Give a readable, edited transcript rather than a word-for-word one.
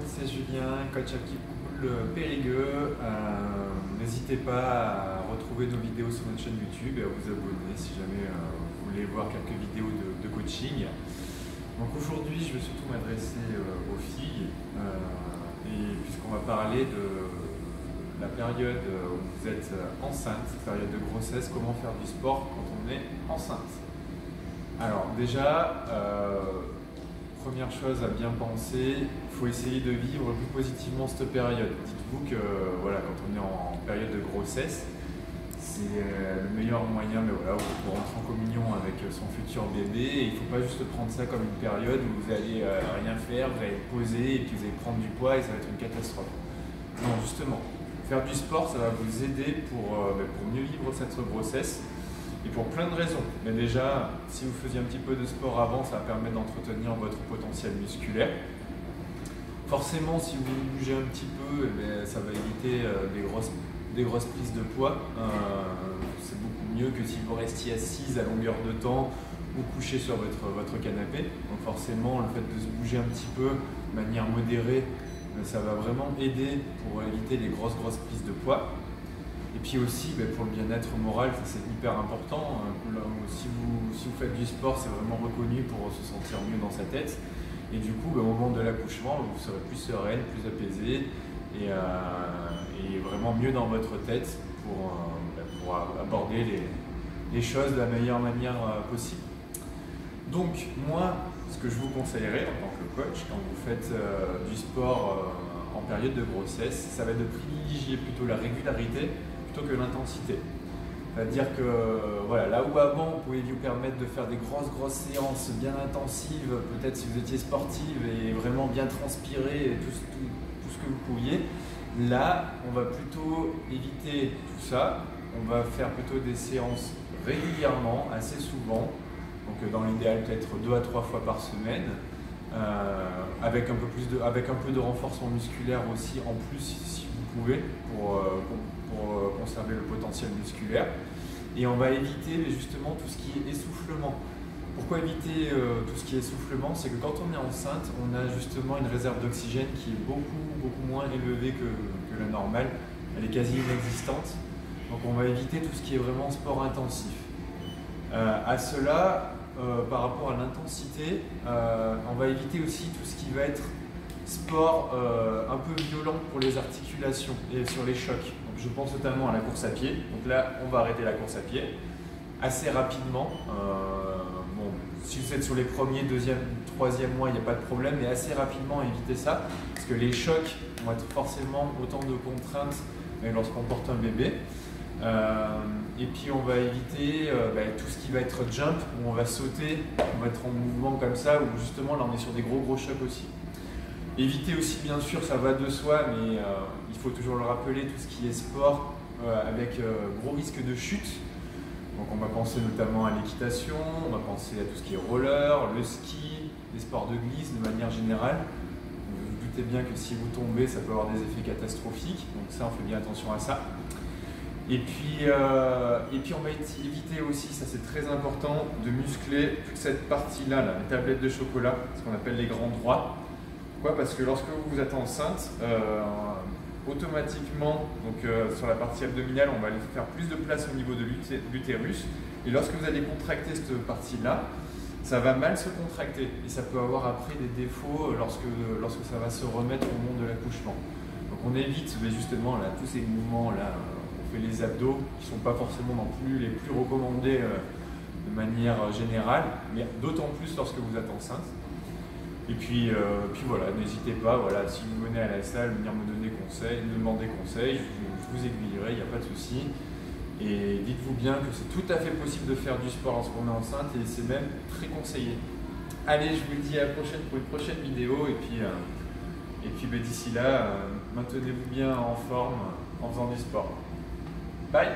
c'est Julien, coach à Keep Cool Périgueux. N'hésitez pas à retrouver nos vidéos sur notre chaîne YouTube et à vous abonner si jamais vous voulez voir quelques vidéos de coaching. Donc aujourd'hui, je vais surtout m'adresser aux filles et puisqu'on va parler de la période où vous êtes enceinte, période de grossesse, comment faire du sport quand on est enceinte. Alors déjà, première chose à bien penser, il faut essayer de vivre plus positivement cette période. Dites-vous que voilà, quand on est en période de grossesse, c'est le meilleur moyen pour rentrer en communion avec son futur bébé. Et il ne faut pas juste prendre ça comme une période où vous allez rien faire, vous allez être posé et puis vous allez prendre du poids et ça va être une catastrophe. Non, justement, faire du sport, ça va vous aider pour mieux vivre cette grossesse. Et pour plein de raisons. Mais déjà, si vous faisiez un petit peu de sport avant, ça va permettre d'entretenir votre potentiel musculaire. Forcément, si vous bougez un petit peu, ça va éviter des grosses prises de poids. C'est beaucoup mieux que si vous restiez assise à longueur de temps ou couché sur votre canapé. Donc forcément, le fait de se bouger un petit peu de manière modérée, ça va vraiment aider pour éviter les grosses prises de poids. Et puis aussi, pour le bien-être moral, c'est hyper important. Si vous faites du sport, c'est vraiment reconnu pour se sentir mieux dans sa tête. Et du coup, au moment de l'accouchement, vous serez plus sereine, plus apaisée et vraiment mieux dans votre tête pour aborder les choses de la meilleure manière possible. Donc, moi, ce que je vous conseillerais en tant que coach, quand vous faites du sport en période de grossesse, ça va être de privilégier plutôt la régularité plutôt que l'intensité. C'est-à-dire que voilà, là où avant vous pouvez vous permettre de faire des grosses séances bien intensives, peut-être si vous étiez sportive et vraiment bien transpirer et tout ce que vous pouviez, là on va plutôt éviter tout ça, on va faire plutôt des séances régulièrement, assez souvent, donc dans l'idéal peut-être 2 à 3 fois par semaine, avec un peu de renforcement musculaire aussi en plus si vous pouvez pour conserver le potentiel musculaire. Et on va éviter justement tout ce qui est essoufflement. Pourquoi éviter tout ce qui est essoufflement? C'est que quand on est enceinte, on a justement une réserve d'oxygène qui est beaucoup moins élevée que la normale. Elle est quasi inexistante. Donc on va éviter tout ce qui est vraiment sport intensif. À cela, par rapport à l'intensité, on va éviter aussi tout ce qui va être sport un peu violent pour les articulations et sur les chocs. Donc je pense notamment à la course à pied. Donc là, on va arrêter la course à pied assez rapidement. Si vous êtes sur les premiers, deuxième, troisième mois, il n'y a pas de problème, mais assez rapidement, évitez ça parce que les chocs vont être forcément autant de contraintes lorsqu'on porte un bébé. Et puis on va éviter tout ce qui va être jump, où on va sauter, on va être en mouvement comme ça, où justement là on est sur des gros chocs aussi. Éviter aussi, bien sûr, ça va de soi, mais il faut toujours le rappeler, tout ce qui est sport avec gros risque de chute. Donc on va penser notamment à l'équitation, on va penser à tout ce qui est roller, le ski, les sports de glisse de manière générale. Vous vous doutez bien que si vous tombez, ça peut avoir des effets catastrophiques, donc ça on fait bien attention à ça. Et puis on va éviter aussi, ça c'est très important, de muscler toute cette partie-là, les tablettes de chocolat, ce qu'on appelle les grands droits. Pourquoi? Parce que lorsque vous êtes enceinte, automatiquement, sur la partie abdominale, on va aller faire plus de place au niveau de l'utérus. Et lorsque vous allez contracter cette partie-là, ça va mal se contracter. Et ça peut avoir après des défauts lorsque ça va se remettre au moment de l'accouchement. Donc on évite justement là, tous ces mouvements-là. On fait les abdos qui ne sont pas forcément non plus les plus recommandés de manière générale, mais d'autant plus lorsque vous êtes enceinte. Et puis voilà, n'hésitez pas, si vous venez à la salle, venir me demander conseil, je vous aiguillerai, il n'y a pas de souci. Et dites-vous bien que c'est tout à fait possible de faire du sport lorsqu'on est enceinte et c'est même très conseillé. Allez, je vous dis à la prochaine pour une prochaine vidéo et puis d'ici là, maintenez-vous bien en forme en faisant du sport. Bye!